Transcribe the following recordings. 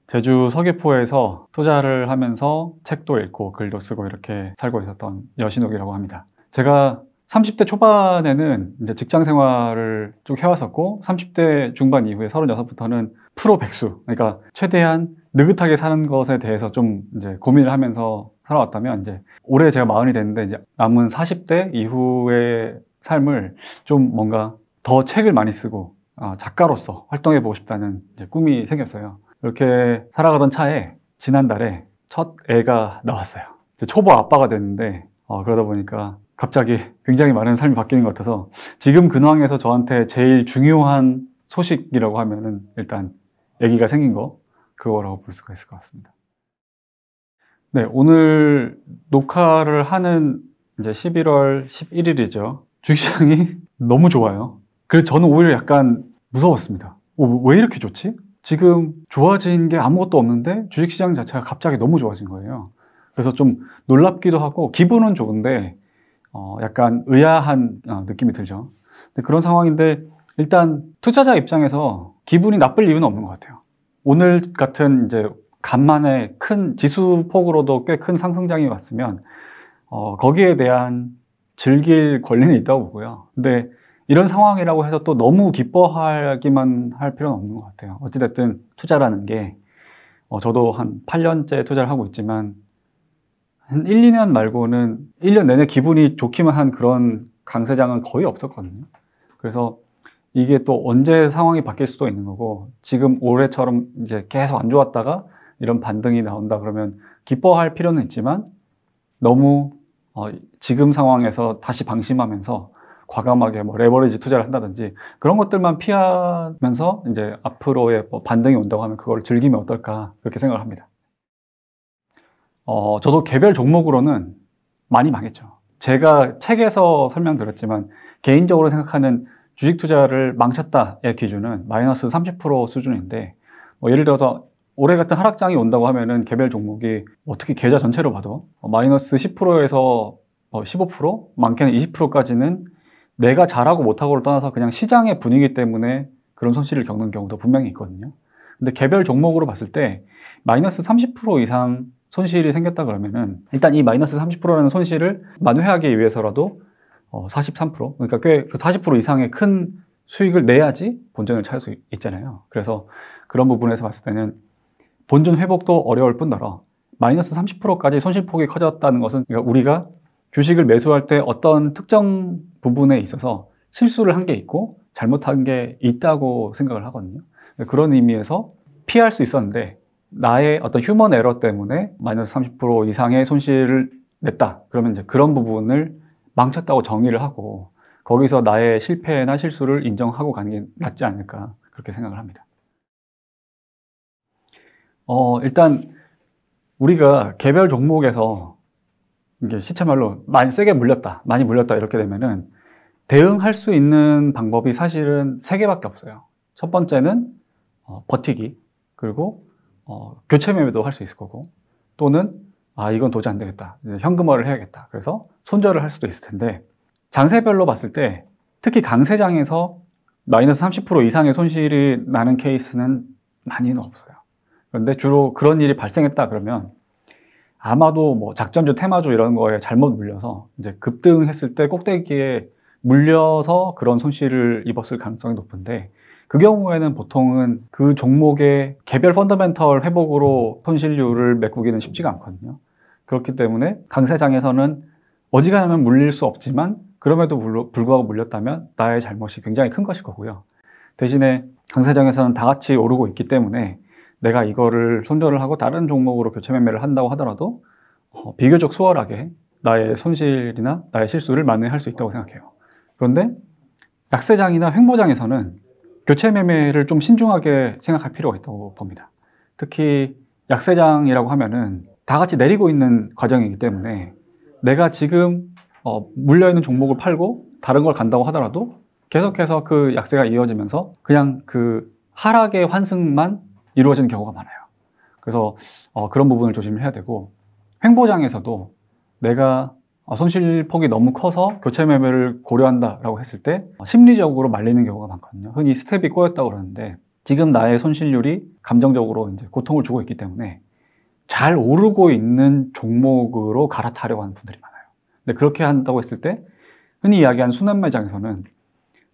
제주 서귀포에서 투자를 하면서 책도 읽고 글도 쓰고 이렇게 살고 있었던 여신욱이라고 합니다. 제가 30대 초반에는 이제 직장 생활을 쭉 해왔었고 30대 중반 이후에 36부터는 프로 백수, 그러니까 최대한 느긋하게 사는 것에 대해서 좀 이제 고민을 하면서 살아왔다면, 이제 올해 제가 40이 됐는데 이제 남은 40대 이후의 삶을 좀 뭔가 더 책을 많이 쓰고 작가로서 활동해보고 싶다는 이제 꿈이 생겼어요. 이렇게 살아가던 차에 지난달에 첫 애가 나왔어요. 초보 아빠가 됐는데 그러다 보니까 갑자기 굉장히 많은 삶이 바뀌는 것 같아서 지금 근황에서 저한테 제일 중요한 소식이라고 하면은 일단 아기가 생긴 거, 그거라고 볼 수가 있을 것 같습니다. 네, 오늘 녹화를 하는 이제 11월 11일이죠. 주식시장이 너무 좋아요. 그래서 저는 오히려 약간 무서웠습니다. 왜 이렇게 좋지? 지금 좋아진 게 아무것도 없는데 주식시장 자체가 갑자기 너무 좋아진 거예요. 그래서 좀 놀랍기도 하고 기분은 좋은데 약간 의아한 느낌이 들죠. 그런 상황인데 일단 투자자 입장에서 기분이 나쁠 이유는 없는 것 같아요. 오늘 같은 이제 간만에 큰 지수 폭으로도 꽤 큰 상승장이 왔으면 거기에 대한 즐길 권리는 있다고 보고요. 근데 이런 상황이라고 해서 또 너무 기뻐하기만 할 필요는 없는 것 같아요. 어찌됐든 투자라는 게 저도 한 8년째 투자를 하고 있지만 한 1, 2년 말고는 1년 내내 기분이 좋기만 한 그런 강세장은 거의 없었거든요. 그래서 이게 또 언제 상황이 바뀔 수도 있는 거고, 지금 올해처럼 이제 계속 안 좋았다가 이런 반등이 나온다 그러면 기뻐할 필요는 있지만 너무 지금 상황에서 다시 방심하면서 과감하게 뭐 레버리지 투자를 한다든지 그런 것들만 피하면서 이제 앞으로의 반등이 온다고 하면 그걸 즐기면 어떨까, 그렇게 생각을 합니다. 저도 개별 종목으로는 많이 망했죠. 제가 책에서 설명드렸지만 개인적으로 생각하는 주식 투자를 망쳤다의 기준은 마이너스 30% 수준인데, 예를 들어서 올해 같은 하락장이 온다고 하면은 개별 종목이 특히 계좌 전체로 봐도 마이너스 10%에서 15%, 많게는 20%까지는 내가 잘하고 못하고를 떠나서 그냥 시장의 분위기 때문에 그런 손실을 겪는 경우도 분명히 있거든요. 근데 개별 종목으로 봤을 때 마이너스 30% 이상 손실이 생겼다 그러면은 일단 이 마이너스 30%라는 손실을 만회하기 위해서라도 43%, 그러니까 꽤 그 40% 이상의 큰 수익을 내야지 본전을 찾을 수 있잖아요. 그래서 그런 부분에서 봤을 때는 본전 회복도 어려울 뿐더러 마이너스 30%까지 손실폭이 커졌다는 것은, 그러니까 우리가 주식을 매수할 때 어떤 특정 부분에 있어서 실수를 한 게 있고 잘못한 게 있다고 생각을 하거든요. 그런 의미에서 피할 수 있었는데 나의 어떤 휴먼 에러 때문에 마이너스 30% 이상의 손실을 냈다. 그러면 이제 그런 부분을 망쳤다고 정의를 하고 거기서 나의 실패나 실수를 인정하고 가는 게 낫지 않을까, 그렇게 생각을 합니다. 일단 우리가 개별 종목에서 이게 시체말로 많이 세게 물렸다, 많이 물렸다 이렇게 되면은 대응할 수 있는 방법이 사실은 3개밖에 없어요. 첫 번째는 버티기, 그리고 교체 매매도 할 수 있을 거고, 또는 이건 도저히 안 되겠다, 이제 현금화를 해야겠다, 그래서 손절을 할 수도 있을 텐데, 장세별로 봤을 때 특히 강세장에서 마이너스 30% 이상의 손실이 나는 케이스는 많이는 없어요. 그런데 주로 그런 일이 발생했다 그러면 아마도 뭐 작전주, 테마주 이런 거에 잘못 물려서 이제 급등했을 때 꼭대기에 물려서 그런 손실을 입었을 가능성이 높은데, 그 경우에는 보통은 그 종목의 개별 펀더멘털 회복으로 손실률을 메꾸기는 쉽지가 않거든요. 그렇기 때문에 강세장에서는 어지간하면 물릴 수 없지만 그럼에도 불구하고 물렸다면 나의 잘못이 굉장히 큰 것일 거고요. 대신에 강세장에서는 다 같이 오르고 있기 때문에 내가 이거를 손절을 하고 다른 종목으로 교체 매매를 한다고 하더라도 비교적 수월하게 나의 손실이나 나의 실수를 만회할 수 있다고 생각해요. 그런데 약세장이나 횡보장에서는 교체 매매를 좀 신중하게 생각할 필요가 있다고 봅니다. 특히 약세장이라고 하면은 다 같이 내리고 있는 과정이기 때문에 내가 지금 물려있는 종목을 팔고 다른 걸 간다고 하더라도 계속해서 그 약세가 이어지면서 그냥 그 하락의 환승만 이루어지는 경우가 많아요. 그래서 그런 부분을 조심을 해야 되고, 횡보장에서도 내가 손실폭이 너무 커서 교체 매매를 고려한다라고 했을 때 심리적으로 말리는 경우가 많거든요. 흔히 스텝이 꼬였다고 그러는데, 지금 나의 손실률이 감정적으로 이제 고통을 주고 있기 때문에 잘 오르고 있는 종목으로 갈아타려고 하는 분들이 많아요. 근데 그렇게 한다고 했을 때 흔히 이야기하는 순환 매장에서는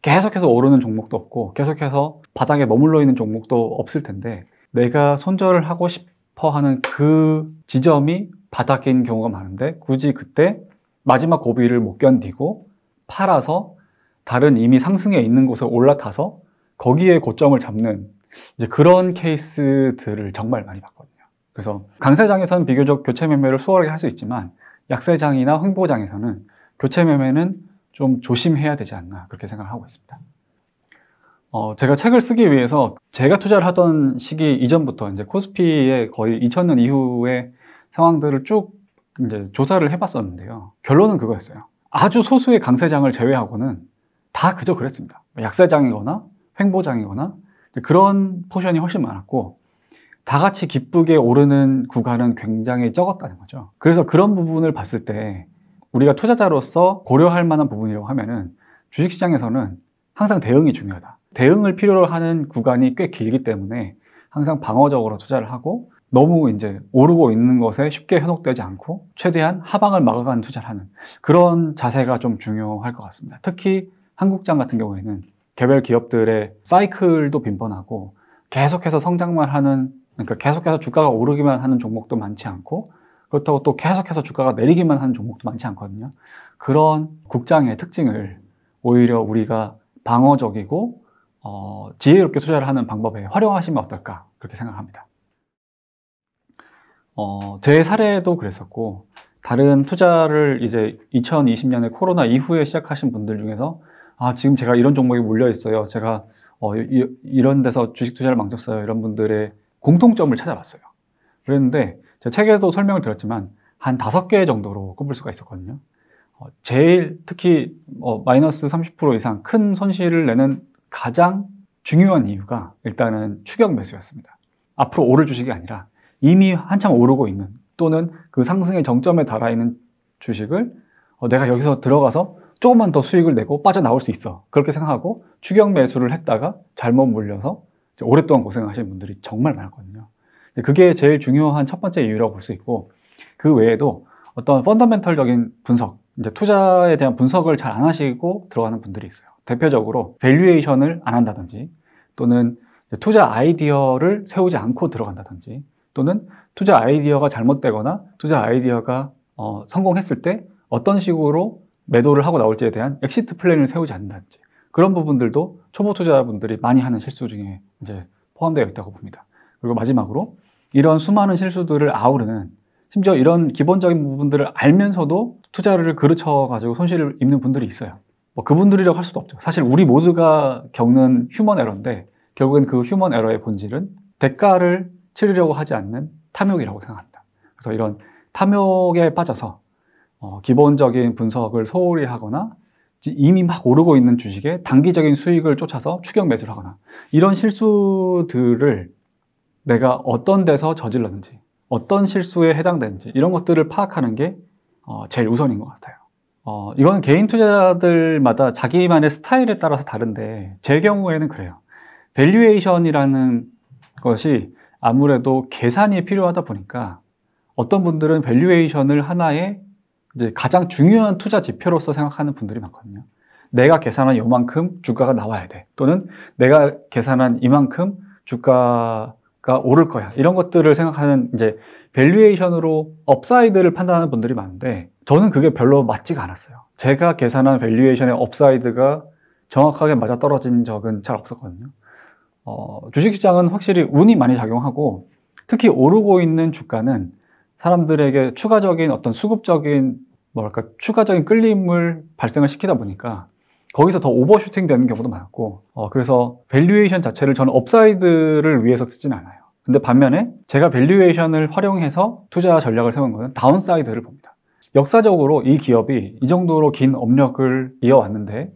계속해서 오르는 종목도 없고 계속해서 바닥에 머물러 있는 종목도 없을 텐데 내가 손절을 하고 싶어 하는 그 지점이 바닥인 경우가 많은데 굳이 그때 마지막 고비를 못 견디고 팔아서 다른 이미 상승해 있는 곳에 올라타서 거기에 고점을 잡는 이제 그런 케이스들을 정말 많이 봤거든요. 그래서 강세장에서는 비교적 교체 매매를 수월하게 할 수 있지만 약세장이나 횡보장에서는 교체 매매는 좀 조심해야 되지 않나 그렇게 생각을 하고 있습니다. 제가 책을 쓰기 위해서 제가 투자를 하던 시기 이전부터 이제 코스피의 거의 2000년 이후의 상황들을 쭉 이제 조사를 해봤었는데요. 결론은 그거였어요. 아주 소수의 강세장을 제외하고는 다 그저 그랬습니다. 약세장이거나 횡보장이거나 그런 포션이 훨씬 많았고 다 같이 기쁘게 오르는 구간은 굉장히 적었다는 거죠. 그래서 그런 부분을 봤을 때 우리가 투자자로서 고려할 만한 부분이라고 하면은 주식시장에서는 항상 대응이 중요하다. 대응을 필요로 하는 구간이 꽤 길기 때문에 항상 방어적으로 투자를 하고 너무 이제 오르고 있는 것에 쉽게 현혹되지 않고 최대한 하방을 막아가는 투자를 하는 그런 자세가 좀 중요할 것 같습니다. 특히 한국장 같은 경우에는 개별 기업들의 사이클도 빈번하고 계속해서 성장만 하는, 그러니까 계속해서 주가가 오르기만 하는 종목도 많지 않고 그렇다고 또 계속해서 주가가 내리기만 하는 종목도 많지 않거든요. 그런 국장의 특징을 오히려 우리가 방어적이고 지혜롭게 투자를 하는 방법에 활용하시면 어떨까 그렇게 생각합니다. 제 사례도 그랬었고 다른 투자를 이제 2020년에 코로나 이후에 시작하신 분들 중에서 지금 제가 이런 종목에 물려 있어요. 제가 이런 데서 주식 투자를 망쳤어요. 이런 분들의 공통점을 찾아봤어요. 그랬는데 제 책에도 설명을 드렸지만 한 5개 정도로 꼽을 수가 있었거든요. 제일 특히 마이너스 30% 이상 큰 손실을 내는 가장 중요한 이유가 일단은 추격 매수였습니다. 앞으로 오를 주식이 아니라 이미 한참 오르고 있는 또는 그 상승의 정점에 달아 있는 주식을 내가 여기서 들어가서 조금만 더 수익을 내고 빠져나올 수 있어 그렇게 생각하고 추격 매수를 했다가 잘못 물려서 오랫동안 고생하시는 분들이 정말 많았거든요. 그게 제일 중요한 첫 번째 이유라고 볼 수 있고 그 외에도 어떤 펀더멘털적인 분석, 이제 투자에 대한 분석을 잘 안 하시고 들어가는 분들이 있어요. 대표적으로 밸류에이션을 안 한다든지 또는 투자 아이디어를 세우지 않고 들어간다든지 또는 투자 아이디어가 잘못되거나 투자 아이디어가 성공했을 때 어떤 식으로 매도를 하고 나올지에 대한 엑시트 플랜을 세우지 않는다든지 그런 부분들도 초보 투자자분들이 많이 하는 실수 중에 이제 포함되어 있다고 봅니다. 그리고 마지막으로 이런 수많은 실수들을 아우르는 심지어 이런 기본적인 부분들을 알면서도 투자를 그르쳐 가지고 손실을 입는 분들이 있어요. 그분들이라고 할 수도 없죠. 사실 우리 모두가 겪는 휴먼 에러인데 결국엔 그 휴먼 에러의 본질은 대가를 치르려고 하지 않는 탐욕이라고 생각합니다. 그래서 이런 탐욕에 빠져서 기본적인 분석을 소홀히 하거나 이미 막 오르고 있는 주식에 단기적인 수익을 쫓아서 추격 매수를 하거나 이런 실수들을 내가 어떤 데서 저질렀는지 어떤 실수에 해당되는지 이런 것들을 파악하는 게 제일 우선인 것 같아요. 이건 개인 투자자들마다 자기만의 스타일에 따라서 다른데 제 경우에는 그래요. 밸류에이션이라는 것이 아무래도 계산이 필요하다 보니까 어떤 분들은 밸류에이션을 하나의 이제 가장 중요한 투자 지표로서 생각하는 분들이 많거든요. 내가 계산한 요만큼 주가가 나와야 돼. 또는 내가 계산한 이만큼 주가가 오를 거야. 이런 것들을 생각하는 이제 밸류에이션으로 업사이드를 판단하는 분들이 많은데 저는 그게 별로 맞지가 않았어요. 제가 계산한 밸류에이션의 업사이드가 정확하게 맞아떨어진 적은 잘 없었거든요. 주식시장은 확실히 운이 많이 작용하고 특히 오르고 있는 주가는 사람들에게 추가적인 어떤 수급적인 추가적인 끌림을 발생을 시키다 보니까 거기서 더 오버슈팅 되는 경우도 많았고 그래서 밸류에이션 자체를 저는 업사이드를 위해서 쓰진 않아요. 근데 반면에 제가 밸류에이션을 활용해서 투자 전략을 세운 거는 다운사이드를 봅니다. 역사적으로 이 기업이 이 정도로 긴 업력을 이어왔는데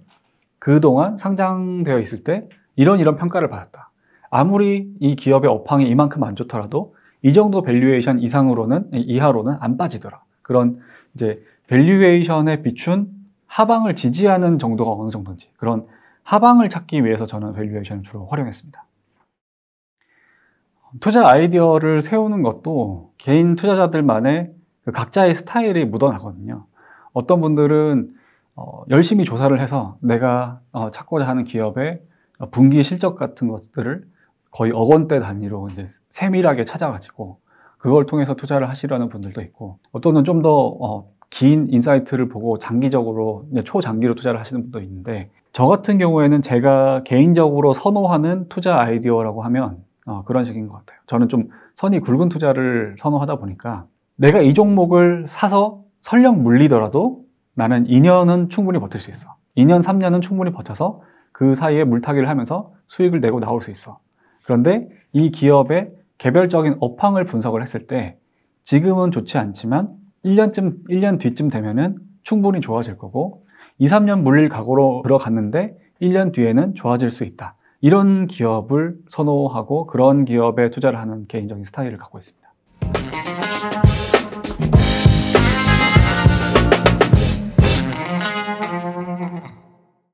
그동안 상장되어 있을 때 이런 평가를 받았다. 아무리 이 기업의 업황이 이만큼 안 좋더라도 이 정도 밸류에이션 이하로는 안 빠지더라. 그런 이제 밸류에이션에 비춘 하방을 지지하는 정도가 어느 정도인지 그런 하방을 찾기 위해서 저는 밸류에이션을 주로 활용했습니다. 투자 아이디어를 세우는 것도 개인 투자자들만의 그 각자의 스타일이 묻어나거든요. 어떤 분들은 열심히 조사를 해서 내가 찾고자 하는 기업의 분기 실적 같은 것들을 거의 억 원대 단위로 이제 세밀하게 찾아가지고 그걸 통해서 투자를 하시려는 분들도 있고, 어떤 분은 좀 더 긴 인사이트를 보고 장기적으로 초장기로 투자를 하시는 분도 있는데, 저 같은 경우에는 제가 개인적으로 선호하는 투자 아이디어라고 하면 그런 식인 것 같아요. 저는 좀 선이 굵은 투자를 선호하다 보니까 내가 이 종목을 사서 설령 물리더라도 나는 2년은 충분히 버틸 수 있어. 2년, 3년은 충분히 버텨서 그 사이에 물타기를 하면서 수익을 내고 나올 수 있어. 그런데 이 기업의 개별적인 업황을 분석을 했을 때 지금은 좋지 않지만 1년 뒤쯤 되면은 충분히 좋아질 거고, 2, 3년 물릴 각오로 들어갔는데 1년 뒤에는 좋아질 수 있다. 이런 기업을 선호하고 그런 기업에 투자를 하는 개인적인 스타일을 갖고 있습니다.